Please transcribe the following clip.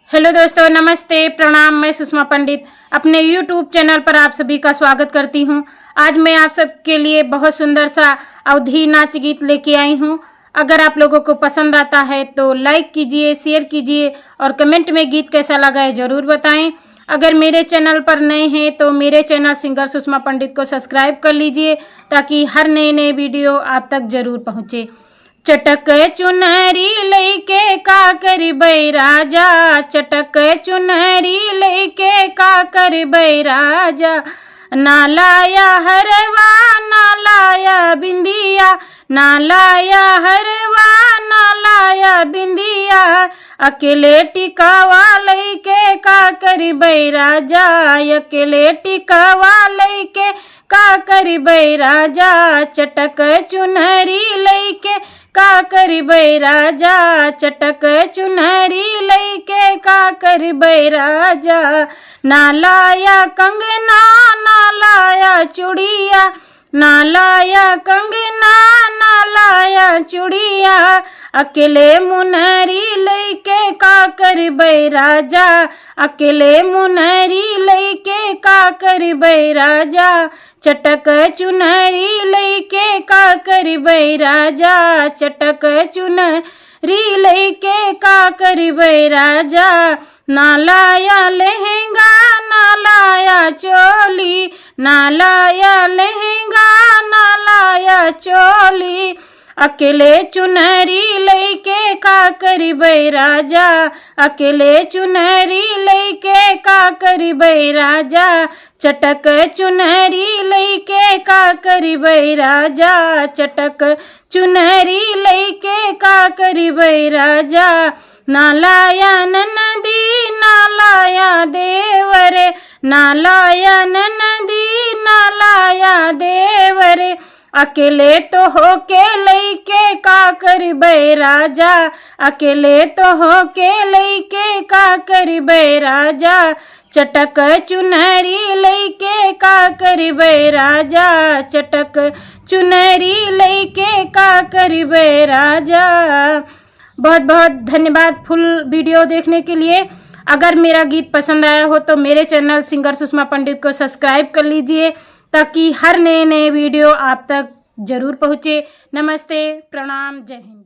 Hello दोस्तों, नमस्ते, प्रणाम। मैं सुषमा पंडित अपने YouTube चैनल पर आप सभी का स्वागत करती हूं। आज मैं आप सबके लिए बहुत सुंदर सा अवधी नाच गीत लेके आई हूं। अगर आप लोगों को पसंद आता है तो लाइक कीजिए, शेयर कीजिए और कमेंट में गीत कैसा लगा है ज़रूर बताएं। अगर मेरे चैनल पर नए हैं तो मेरे चैनल सिंगर सुषमा पंडित को सब्सक्राइब कर लीजिए ताकि हर नए वीडियो आप तक ज़रूर पहुँचे। चटक चुनरी लैके का करिबै राजा, चटक चुनरी लैके का करिबै राजा। ना लाया हरवा ना लाया बिंदिया, ना लाया हरवा ना लाया बिंदिया। अकेले टिकावा लैके का करिबै राजा, अकेले टिकावा लैके का करिबै राजा। चटक चुनरी लैके का करिबै राजा, चटक चुनरी लैके का करिबै राजा। ना लाया कंगना ना लाया चूड़िया, ना लाया कंगना ना लाया चूड़िया। अकेले मुनरी लैके का करिबै राजा, अकेले मुनरी लैके का करिबै राजा। चटक चुनरी लैके का करिबै राजा, चटक चुनरी लैके का करिबै राजा। ना लाया लहंगा ना लाया चोली, ना लाया लहंगा ना लाया चोली। अकेले चुनरी लैके का करिबै राजा, अकेले चुनरी लैके का करिबै राजा। चटक चुनरी लैके का करिबै राजा, चटक चुनरी लैके का करिबै राजा। ना लाया ननदी ना लाया देवरे, ना लाया ननदी ना लाया देवरे। अकेले तो होके लैके का करिबै राजा, अकेले तो होके लैके का करिबै राजा। चटक चुनरी लैके का करिबै राजा, चटक चुनरी लैके का करिबै राजा। बहुत बहुत धन्यवाद फुल वीडियो देखने के लिए। अगर मेरा गीत पसंद आया हो तो मेरे चैनल सिंगर सुषमा पंडित को सब्सक्राइब कर लीजिए ताकि हर नए वीडियो आप तक ज़रूर पहुँचे। नमस्ते, प्रणाम, जय हिंद।